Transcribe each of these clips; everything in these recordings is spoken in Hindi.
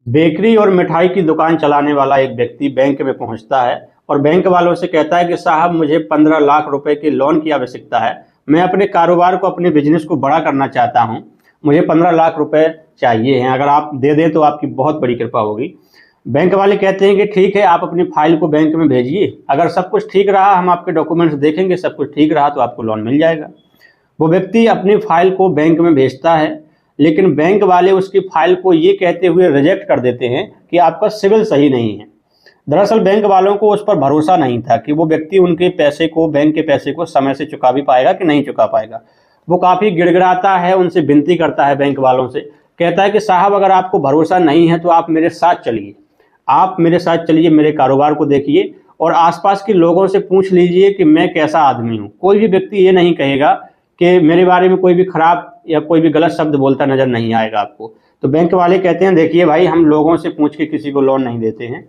बेकरी और मिठाई की दुकान चलाने वाला एक व्यक्ति बैंक में पहुंचता है और बैंक वालों से कहता है कि साहब मुझे 15 लाख रुपए के लोन की आवश्यकता है। मैं अपने कारोबार को, अपने बिजनेस को बड़ा करना चाहता हूं। मुझे 15 लाख रुपए चाहिए हैं, अगर आप दे दें तो आपकी बहुत बड़ी कृपा होगी। बैंक वाले कहते हैं कि ठीक है, आप अपनी फाइल को बैंक में भेजिए, अगर सब कुछ ठीक रहा हम आपके डॉक्यूमेंट्स देखेंगे, सब कुछ ठीक रहा तो आपको लोन मिल जाएगा। वो व्यक्ति अपनी फाइल को बैंक में भेजता है, लेकिन बैंक वाले उसकी फाइल को ये कहते हुए रिजेक्ट कर देते हैं कि आपका सिविल सही नहीं है। दरअसल बैंक वालों को उस पर भरोसा नहीं था कि वो व्यक्ति उनके पैसे को, बैंक के पैसे को समय से चुका भी पाएगा कि नहीं चुका पाएगा। वो काफ़ी गिड़गिड़ाता है, उनसे विनती करता है बैंक वालों से, कहता है कि साहब अगर आपको भरोसा नहीं है तो आप मेरे साथ चलिए, आप मेरे साथ चलिए, मेरे कारोबार को देखिए और आसपास के लोगों से पूछ लीजिए कि मैं कैसा आदमी हूँ। कोई भी व्यक्ति ये नहीं कहेगा कि मेरे बारे में कोई भी खराब या कोई भी गलत शब्द बोलता नजर नहीं आएगा आपको। तो बैंक वाले कहते हैं देखिए भाई, हम लोगों से पूछ के किसी को लोन नहीं देते हैं,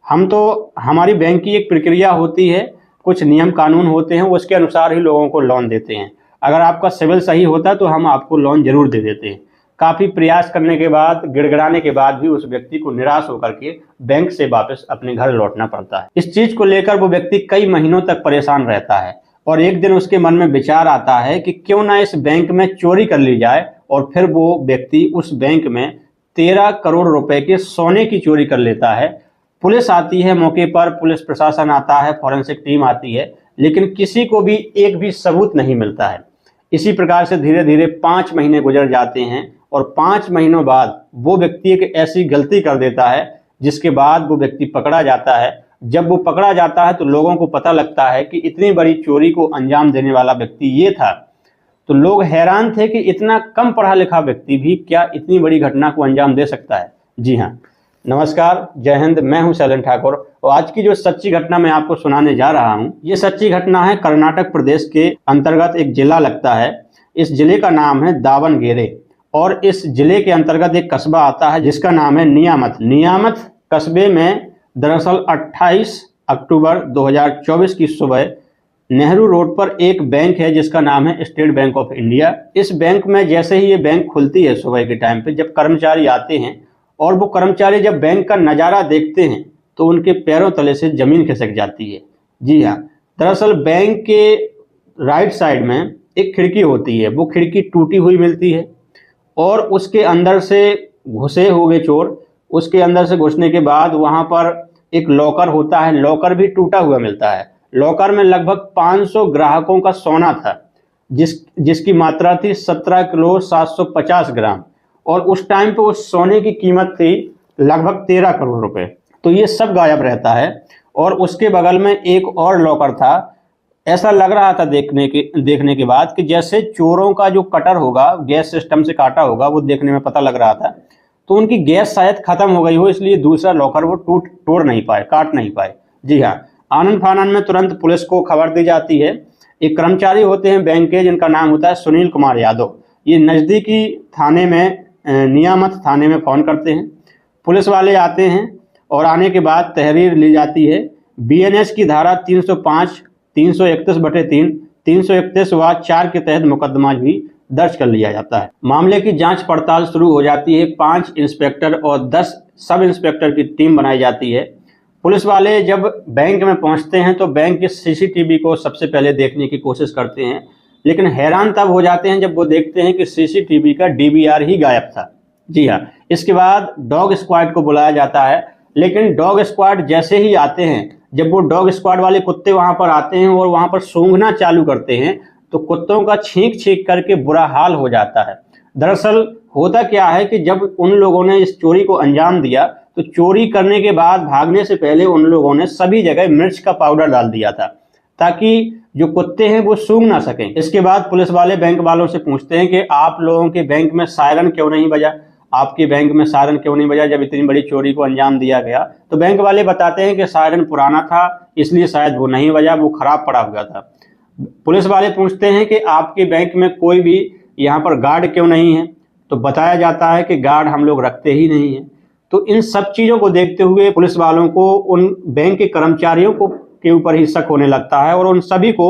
हम तो, हमारी बैंक की एक प्रक्रिया होती है, कुछ नियम कानून होते हैं, उसके अनुसार ही लोगों को लोन देते हैं। अगर आपका सिविल सही होता तो हम आपको लोन जरूर दे देते हैं। काफ़ी प्रयास करने के बाद, गिड़गिड़ाने के बाद भी उस व्यक्ति को निराश होकर के बैंक से वापस अपने घर लौटना पड़ता है। इस चीज़ को लेकर वो व्यक्ति कई महीनों तक परेशान रहता है और एक दिन उसके मन में विचार आता है कि क्यों ना इस बैंक में चोरी कर ली जाए, और फिर वो व्यक्ति उस बैंक में 13 करोड़ रुपए के सोने की चोरी कर लेता है। पुलिस आती है मौके पर, पुलिस प्रशासन आता है, फॉरेंसिक टीम आती है, लेकिन किसी को भी एक भी सबूत नहीं मिलता है। इसी प्रकार से धीरे धीरे 5 महीने गुजर जाते हैं और 5 महीनों बाद वो व्यक्ति एक ऐसी गलती कर देता है जिसके बाद वो व्यक्ति पकड़ा जाता है। जब वो पकड़ा जाता है तो लोगों को पता लगता है कि इतनी बड़ी चोरी को अंजाम देने वाला व्यक्ति ये था। तो लोग हैरान थे कि इतना कम पढ़ा लिखा व्यक्ति भी क्या इतनी बड़ी घटना को अंजाम दे सकता है। जी हाँ, नमस्कार, जय हिंद, मैं हूं शैलेंद्र ठाकुर और आज की जो सच्ची घटना मैं आपको सुनाने जा रहा हूं, ये सच्ची घटना है कर्नाटक प्रदेश के अंतर्गत एक जिला लगता है। इस जिले का नाम है दावणगेरे और इस जिले के अंतर्गत एक कस्बा आता है जिसका नाम है नियामत। नियामत कस्बे में दरअसल 28 अक्टूबर 2024 की सुबह नेहरू रोड पर एक बैंक है जिसका नाम है स्टेट बैंक ऑफ इंडिया। इस बैंक में जैसे ही ये बैंक खुलती है सुबह के टाइम पे, जब कर्मचारी आते हैं और वो कर्मचारी जब बैंक का नज़ारा देखते हैं तो उनके पैरों तले से जमीन खिसक जाती है। जी हाँ, दरअसल बैंक के राइट साइड में एक खिड़की होती है, वो खिड़की टूटी हुई मिलती है और उसके अंदर से घुसे हुए चोर, उसके अंदर से घुसने के बाद वहाँ पर एक लॉकर होता है, लॉकर भी टूटा हुआ मिलता है। लॉकर में लगभग 500 ग्राहकों का सोना था जिसकी मात्रा थी 17 किलो 750 ग्राम और उस टाइम पे उस सोने की कीमत थी लगभग 13 करोड़ रुपए। तो ये सब गायब रहता है और उसके बगल में एक और लॉकर था। ऐसा लग रहा था देखने के बाद कि जैसे चोरों का जो कटर होगा, गैस सिस्टम से काटा होगा, वो देखने में पता लग रहा था। तो उनकी गैस शायद खत्म हो गई हो, इसलिए दूसरा लॉकर वो तोड़ नहीं पाए, काट नहीं पाए। जी हाँ, आनन फानन में तुरंत पुलिस को खबर दी जाती है। एक कर्मचारी होते हैं बैंक के जिनका नाम होता है सुनील कुमार यादव। ये नज़दीकी थाने में, नियामत थाने में फ़ोन करते हैं। पुलिस वाले आते हैं और आने के बाद तहरीर ली जाती है। बीएनएस की धारा 305, 331/3, 331(4) के तहत मुकदमा भी दर्ज कर लिया जाता है। मामले की जांच पड़ताल शुरू हो जाती है। 5 इंस्पेक्टर और 10 सब इंस्पेक्टर की टीम बनाई जाती है। पुलिस वाले जब बैंक में पहुंचते हैं तो बैंक के सीसीटीवी को सबसे पहले देखने की कोशिश करते हैं, लेकिन हैरान तब हो जाते हैं जब वो देखते हैं कि सीसीटीवी का डीवीआर ही गायब था। जी हाँ, इसके बाद डॉग स्क्वाड को बुलाया जाता है, लेकिन डॉग स्क्वाड जैसे ही आते हैं, जब वो डॉग स्क्वाड वाले कुत्ते वहां पर आते हैं और वहां पर सूंघना चालू करते हैं तो कुत्तों का छींक करके बुरा हाल हो जाता है। दरअसल होता क्या है कि जब उन लोगों ने इस चोरी को अंजाम दिया तो चोरी करने के बाद भागने से पहले उन लोगों ने सभी जगह मिर्च का पाउडर डाल दिया था ताकि जो कुत्ते हैं वो सूंघ ना सकें। इसके बाद पुलिस वाले बैंक वालों से पूछते हैं कि आप लोगों के बैंक में सायरन क्यों नहीं बजा, आपके बैंक में सायरन क्यों नहीं बजा जब इतनी बड़ी चोरी को अंजाम दिया गया। तो बैंक वाले बताते हैं कि सायरन पुराना था इसलिए शायद वो नहीं बजा, वो खराब पड़ा हुआ था। पुलिस वाले पूछते हैं कि आपके बैंक में कोई भी यहाँ पर गार्ड क्यों नहीं है, तो बताया जाता है कि गार्ड हम लोग रखते ही नहीं है। तो इन सब चीज़ों को देखते हुए पुलिस वालों को उन बैंक के कर्मचारियों को के ऊपर ही शक होने लगता है और उन सभी को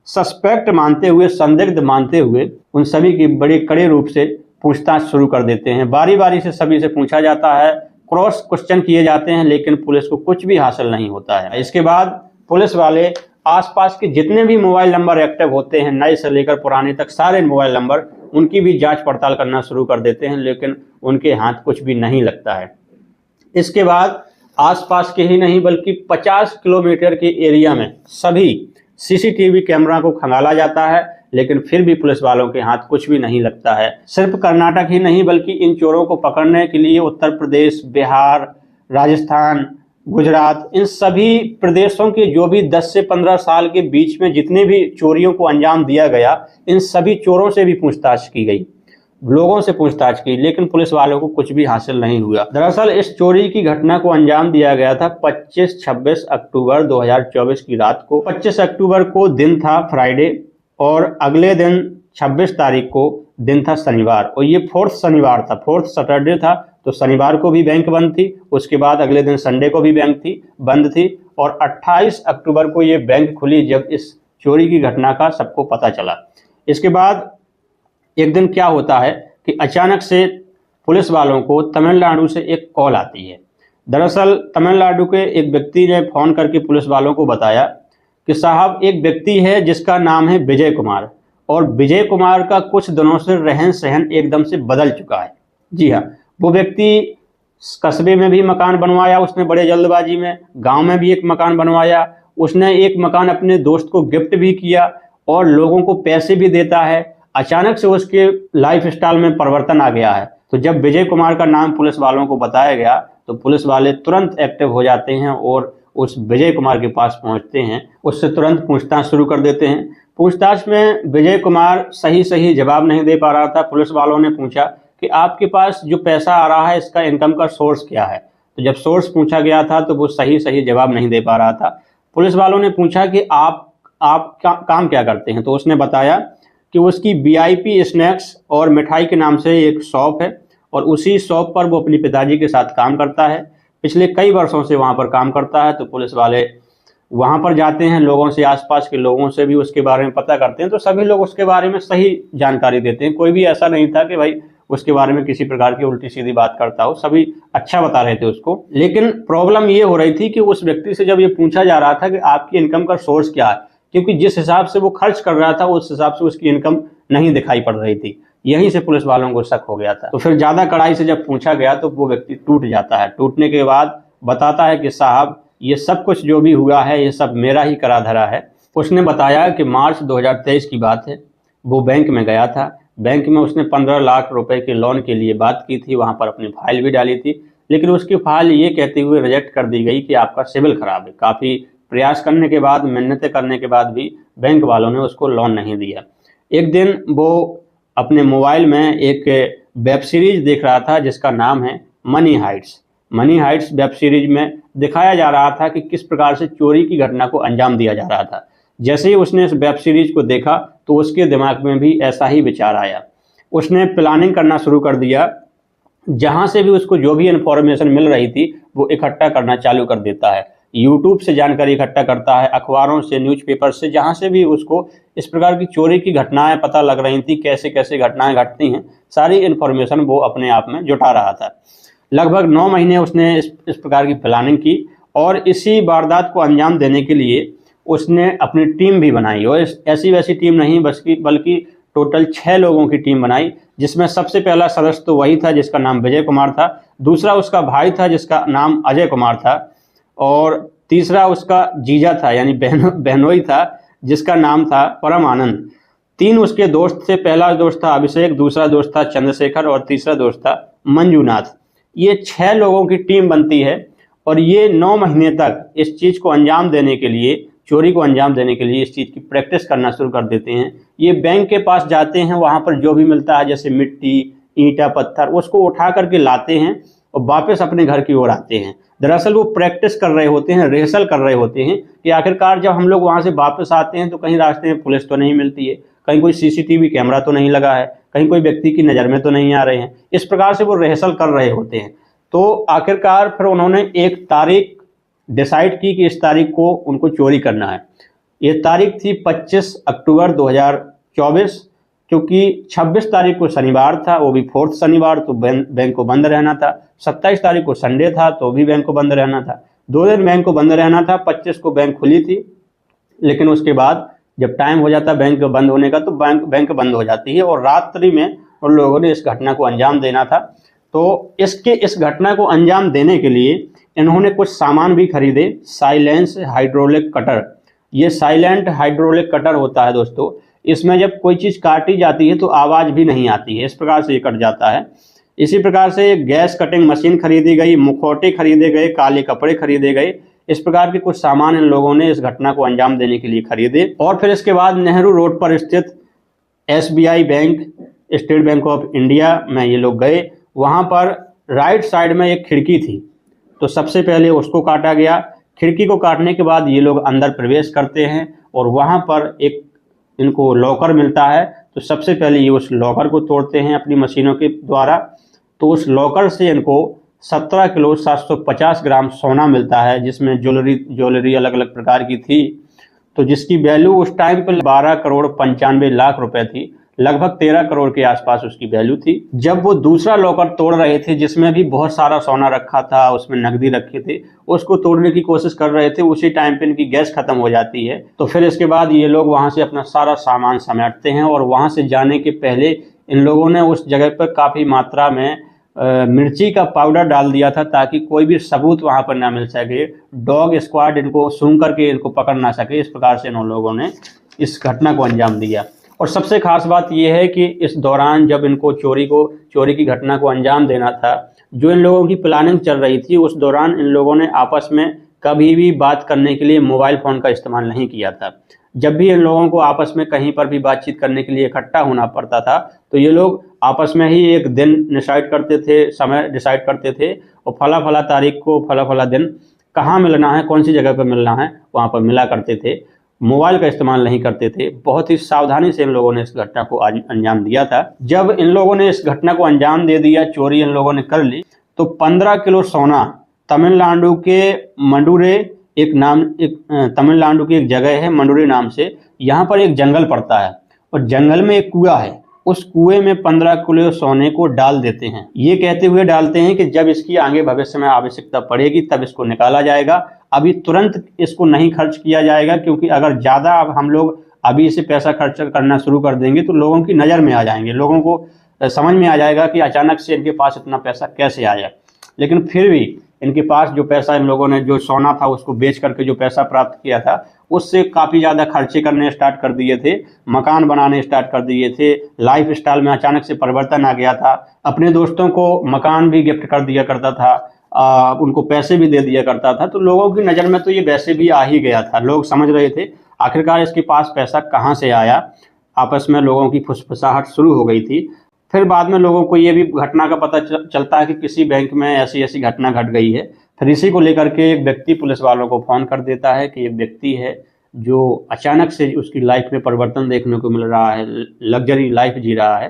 सस्पेक्ट मानते हुए, संदिग्ध मानते हुए उन सभी की बड़े कड़े रूप से पूछताछ शुरू कर देते हैं। बारी बारी से सभी से पूछा जाता है, क्रॉस क्वेश्चन किए जाते हैं, लेकिन पुलिस को कुछ भी हासिल नहीं होता है। इसके बाद पुलिस वाले आसपास के जितने भी मोबाइल नंबर एक्टिव होते हैं, नए से लेकर पुराने तक सारे मोबाइल नंबर, उनकी भी जांच पड़ताल करना शुरू कर देते हैं, लेकिन उनके हाथ कुछ भी नहीं लगता है। इसके बाद आसपास के ही नहीं बल्कि 50 किलोमीटर के एरिया में सभी सीसीटीवी कैमरा को खंगाला जाता है, लेकिन फिर भी पुलिस वालों के हाथ कुछ भी नहीं लगता है। सिर्फ कर्नाटक ही नहीं बल्कि इन चोरों को पकड़ने के लिए उत्तर प्रदेश, बिहार, राजस्थान, गुजरात, इन सभी प्रदेशों के जो भी 10 से 15 साल के बीच में जितने भी चोरियों को अंजाम दिया गया, इन सभी चोरों से भी पूछताछ की गई, लोगों से पूछताछ की, लेकिन पुलिस वालों को कुछ भी हासिल नहीं हुआ। दरअसल इस चोरी की घटना को अंजाम दिया गया था 25-26 अक्टूबर 2024 की रात को। 25 अक्टूबर को दिन था फ्राइडे और अगले दिन 26 तारीख को दिन था शनिवार, और ये फोर्थ शनिवार था, फोर्थ सैटरडे था, तो शनिवार को भी बैंक बंद थी। उसके बाद अगले दिन संडे को भी बैंक बंद थी, और 28 अक्टूबर को ये बैंक खुली जब इस चोरी की घटना का सबको पता चला। इसके बाद एक दिन क्या होता है कि अचानक से पुलिस वालों को तमिलनाडु से एक कॉल आती है। दरअसल तमिलनाडु के एक व्यक्ति ने फ़ोन करके पुलिस वालों को बताया कि साहब, एक व्यक्ति है जिसका नाम है विजय कुमार, और विजय कुमार का कुछ दिनों से रहन सहन एकदम से बदल चुका है। जी हाँ, वो व्यक्ति कस्बे में भी मकान बनवाया उसने बड़े जल्दबाजी में, गांव में भी एक मकान बनवाया, उसने एक मकान अपने दोस्त को गिफ्ट भी किया और लोगों को पैसे भी देता है। अचानक से उसके लाइफ स्टाइल में परिवर्तन आ गया है। तो जब विजय कुमार का नाम पुलिस वालों को बताया गया तो पुलिस वाले तुरंत एक्टिव हो जाते हैं और उस विजय कुमार के पास पहुंचते हैं, उससे तुरंत पूछताछ शुरू कर देते हैं। पूछताछ में विजय कुमार सही जवाब नहीं दे पा रहा था। पुलिस वालों ने पूछा कि आपके पास जो पैसा आ रहा है इसका इनकम का सोर्स क्या है। तो जब सोर्स पूछा गया था तो वो सही जवाब नहीं दे पा रहा था। पुलिस वालों ने पूछा कि आप काम क्या करते हैं, तो उसने बताया कि उसकी VIP स्नैक्स और मिठाई के नाम से एक शॉप है और उसी शॉप पर वो अपने पिताजी के साथ काम करता है, पिछले कई वर्षों से वहाँ पर काम करता है। तो पुलिस वाले वहाँ पर जाते हैं, लोगों से, आसपास के लोगों से भी उसके बारे में पता करते हैं, तो सभी लोग उसके बारे में सही जानकारी देते हैं। कोई भी ऐसा नहीं था कि भाई उसके बारे में किसी प्रकार की उल्टी सीधी बात करता हो, सभी अच्छा बता रहे थे उसको। लेकिन प्रॉब्लम ये हो रही थी कि उस व्यक्ति से जब ये पूछा जा रहा था कि आपकी इनकम का सोर्स क्या है, क्योंकि जिस हिसाब से वो खर्च कर रहा था उस हिसाब से उसकी इनकम नहीं दिखाई पड़ रही थी। यहीं से पुलिस वालों को शक हो गया था। तो फिर ज़्यादा कड़ाई से जब पूछा गया तो वो व्यक्ति टूट जाता है। टूटने के बाद बताता है कि साहब, ये सब कुछ जो भी हुआ है ये सब मेरा ही करा धरा है। उसने बताया कि मार्च 2023 की बात है, वो बैंक में गया था। बैंक में उसने 15 लाख रुपए के लोन के लिए बात की थी, वहाँ पर अपनी फाइल भी डाली थी, लेकिन उसकी फाइल ये कहते हुए रिजेक्ट कर दी गई कि आपका सिविल खराब है। काफ़ी प्रयास करने के बाद, मिन्नतें करने के बाद भी बैंक वालों ने उसको लोन नहीं दिया। एक दिन वो अपने मोबाइल में एक वेब सीरीज देख रहा था जिसका नाम है money Heights. Money Heights web series में दिखाया जा रहा था कि किस प्रकार से चोरी की घटना को अंजाम दिया जा रहा था। जैसे ही उसने इस वेब सीरीज को देखा तो उसके दिमाग में भी ऐसा ही विचार आया। उसने प्लानिंग करना शुरू कर दिया, जहाँ से भी उसको जो भी इन्फॉर्मेशन मिल रही थी वो इकट्ठा करना चालू कर देता है। यूट्यूब से जानकारी इकट्ठा करता है, अखबारों से, न्यूज़पेपर से, जहाँ से भी उसको इस प्रकार की चोरी की घटनाएं पता लग रही थी, कैसे कैसे घटनाएं घटती हैं, सारी इन्फॉर्मेशन वो अपने आप में जुटा रहा था। लगभग 9 महीने उसने इस प्रकार की प्लानिंग की और इसी वारदात को अंजाम देने के लिए उसने अपनी टीम भी बनाई। और ऐसी वैसी टीम नहीं बल्कि टोटल 6 लोगों की टीम बनाई, जिसमें सबसे पहला सदस्य तो वही था जिसका नाम विजय कुमार था, दूसरा उसका भाई था जिसका नाम अजय कुमार था, और तीसरा उसका जीजा था यानी बहनोई था जिसका नाम था परम आनंद। 3 उसके दोस्त थे, पहला दोस्त था अभिषेक, दूसरा दोस्त था चंद्रशेखर और तीसरा दोस्त था मंजूनाथ। ये 6 लोगों की टीम बनती है और ये 9 महीने तक इस चीज़ को अंजाम देने के लिए, चोरी को अंजाम देने के लिए इस चीज़ की प्रैक्टिस करना शुरू कर देते हैं। ये बैंक के पास जाते हैं, वहाँ पर जो भी मिलता है जैसे मिट्टी, ईंटा, पत्थर, उसको उठा करके लाते हैं और वापस अपने घर की ओर आते हैं। दरअसल वो प्रैक्टिस कर रहे होते हैं, रिहर्सल कर रहे होते हैं कि आखिरकार जब हम लोग वहाँ से वापस आते हैं तो कहीं रास्ते में पुलिस तो नहीं मिलती है, कहीं कोई CCTV कैमरा तो नहीं लगा है, कहीं कोई व्यक्ति की नज़र में तो नहीं आ रहे हैं। इस प्रकार से वो रिहर्सल कर रहे होते हैं। तो आखिरकार फिर उन्होंने एक तारीख डिसाइड की कि इस तारीख को उनको चोरी करना है। ये तारीख थी 25 अक्टूबर 2024। क्योंकि 26 तारीख को शनिवार था, वो भी 4th शनिवार, तो बैंक को बंद रहना था। 27 तारीख को संडे था, तो भी बैंक को बंद रहना था। 2 दिन बैंक को बंद रहना था। 25 को बैंक खुली थी, लेकिन उसके बाद जब टाइम हो जाता बैंक बंद होने का, तो बैंक बंद हो जाती है और रात्रि में उन लोगों ने इस घटना को अंजाम देना था। तो इस घटना को अंजाम देने के लिए इन्होंने कुछ सामान भी खरीदे। साइलेंस हाइड्रोलिक कटर, ये साइलेंट हाइड्रोलिक कटर होता है दोस्तों। इसमें जब कोई चीज़ काटी जाती है तो आवाज़ भी नहीं आती है, इस प्रकार से ये कट जाता है। इसी प्रकार से गैस कटिंग मशीन खरीदी गई, मुखौटे खरीदे गए, काले कपड़े खरीदे गए। इस प्रकार के कुछ सामान इन लोगों ने इस घटना को अंजाम देने के लिए खरीदे। और फिर इसके बाद नेहरू रोड पर स्थित SBI bank, state bank of India में ये लोग गए। वहाँ पर राइट साइड में एक खिड़की थी, तो सबसे पहले उसको काटा गया। खिड़की को काटने के बाद ये लोग अंदर प्रवेश करते हैं और वहाँ पर एक इनको लॉकर मिलता है। तो सबसे पहले ये उस लॉकर को तोड़ते हैं अपनी मशीनों के द्वारा। तो उस लॉकर से इनको 17 किलो 750 ग्राम सोना मिलता है, जिसमें ज्वेलरी अलग अलग प्रकार की थी, तो जिसकी वैल्यू उस टाइम पर 12 करोड़ 95 लाख रुपए थी। लगभग 13 करोड़ के आसपास उसकी वैल्यू थी। जब वो दूसरा लॉकर तोड़ रहे थे, जिसमें भी बहुत सारा सोना रखा था, उसमें नकदी रखे थे, उसको तोड़ने की कोशिश कर रहे थे, उसी टाइम पे इनकी गैस खत्म हो जाती है। तो फिर इसके बाद ये लोग वहां से अपना सारा सामान समेटते हैं और वहां से जाने के पहले इन लोगों ने उस जगह पर काफ़ी मात्रा में मिर्ची का पाउडर डाल दिया था, ताकि कोई भी सबूत वहां पर ना मिल सके, डॉग स्क्वाड इनको सूंघ करके इनको पकड़ ना सके। इस प्रकार से इन लोगों ने इस घटना को अंजाम दिया। और सबसे खास बात यह है कि इस दौरान जब इनको चोरी की घटना को अंजाम देना था, जो इन लोगों की प्लानिंग चल रही थी, उस दौरान इन लोगों ने आपस में कभी भी बात करने के लिए मोबाइल फ़ोन का इस्तेमाल नहीं किया था। जब भी इन लोगों को आपस में कहीं पर भी बातचीत करने के लिए इकट्ठा होना पड़ता था, तो ये लोग आपस में ही एक दिन डिसाइड करते थे, समय डिसाइड करते थे, और फला तारीख को फला दिन कहाँ मिलना है, कौन सी जगह पर मिलना है, वहाँ पर मिला करते थे। मोबाइल का इस्तेमाल नहीं करते थे। बहुत ही सावधानी से इन लोगों ने इस घटना को अंजाम दिया था। जब इन लोगों ने इस घटना को अंजाम दे दिया, चोरी इन लोगों ने कर ली, तो 15 किलो सोना तमिलनाडु के मंडुरे तमिलनाडु की एक जगह है मंडुरे नाम से, यहाँ पर एक जंगल पड़ता है और जंगल में एक कुआं है। उस कुएं में 15 किलो सोने को डाल देते हैं। ये कहते हुए डालते हैं कि जब इसकी आगे भविष्य में आवश्यकता पड़ेगी तब इसको निकाला जाएगा, अभी तुरंत इसको नहीं खर्च किया जाएगा, क्योंकि अगर ज़्यादा अब हम लोग अभी इसे पैसा खर्च करना शुरू कर देंगे तो लोगों की नज़र में आ जाएंगे, लोगों को समझ में आ जाएगा कि अचानक से इनके पास इतना पैसा कैसे आया। लेकिन फिर भी इनके पास जो पैसा, इन लोगों ने जो सोना था उसको बेच करके जो पैसा प्राप्त किया था, उससे काफ़ी ज़्यादा खर्चे करने स्टार्ट कर दिए थे, मकान बनाने स्टार्ट कर दिए थे, लाइफ स्टाइल में अचानक से परिवर्तन आ गया था। अपने दोस्तों को मकान भी गिफ्ट कर दिया करता था, उनको पैसे भी दे दिया करता था। तो लोगों की नज़र में तो ये वैसे भी आ ही गया था। लोग समझ रहे थे आखिरकार इसके पास पैसा कहाँ से आया। आपस में लोगों की फुसफुसाहट शुरू हो गई थी। फिर बाद में लोगों को ये भी घटना का पता चलता है कि किसी बैंक में ऐसी ऐसी घटना घट गई है। फिर इसी को लेकर के एक व्यक्ति पुलिस वालों को फ़ोन कर देता है कि एक व्यक्ति है जो अचानक से उसकी लाइफ में परिवर्तन देखने को मिल रहा है, लग्जरी लाइफ जी रहा है।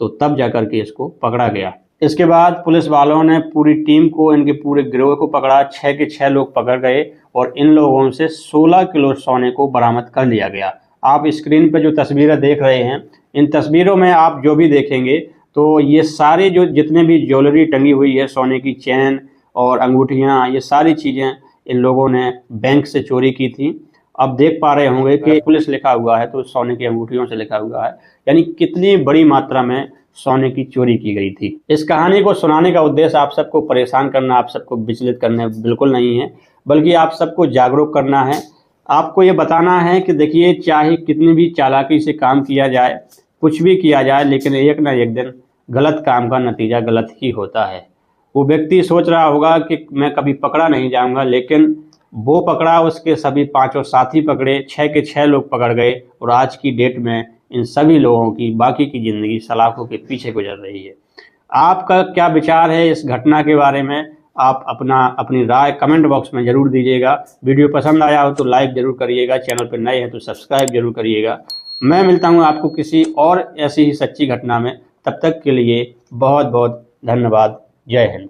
तो तब जाकर के इसको पकड़ा गया। इसके बाद पुलिस वालों ने पूरी टीम को, इनके पूरे गिरोह को पकड़ा। 6 के 6 लोग पकड़ गए और इन लोगों से 16 किलो सोने को बरामद कर लिया गया। आप स्क्रीन पर जो तस्वीरें देख रहे हैं, इन तस्वीरों में आप जो भी देखेंगे तो ये सारे जो जितने भी ज्वेलरी टंगी हुई है, सोने की चैन और अंगूठियाँ, ये सारी चीज़ें इन लोगों ने बैंक से चोरी की थी। अब देख पा रहे होंगे कि पुलिस लिखा हुआ है तो सोने की अंगूठियों से लिखा हुआ है, यानी कितनी बड़ी मात्रा में सोने की चोरी की गई थी। इस कहानी को सुनाने का उद्देश्य आप सबको परेशान करना, आप सबको विचलित करना बिल्कुल नहीं है, बल्कि आप सबको जागरूक करना है। आपको ये बताना है कि देखिए, चाहे कितनी भी चालाकी से काम किया जाए, कुछ भी किया जाए, लेकिन एक ना एक दिन गलत काम का नतीजा गलत ही होता है। वो व्यक्ति सोच रहा होगा कि मैं कभी पकड़ा नहीं जाऊंगा, लेकिन वो पकड़ा, उसके सभी 5 साथी पकड़े, 6 के 6 लोग पकड़ गए और आज की डेट में इन सभी लोगों की बाकी की ज़िंदगी सलाखों के पीछे गुजर रही है। आपका क्या विचार है इस घटना के बारे में? आप अपनी राय कमेंट बॉक्स में ज़रूर दीजिएगा। वीडियो पसंद आया हो तो लाइक ज़रूर करिएगा, चैनल पर नए हैं तो सब्सक्राइब जरूर करिएगा। मैं मिलता हूँ आपको किसी और ऐसी ही सच्ची घटना में। तब तक के लिए बहुत बहुत धन्यवाद। जय हिंद।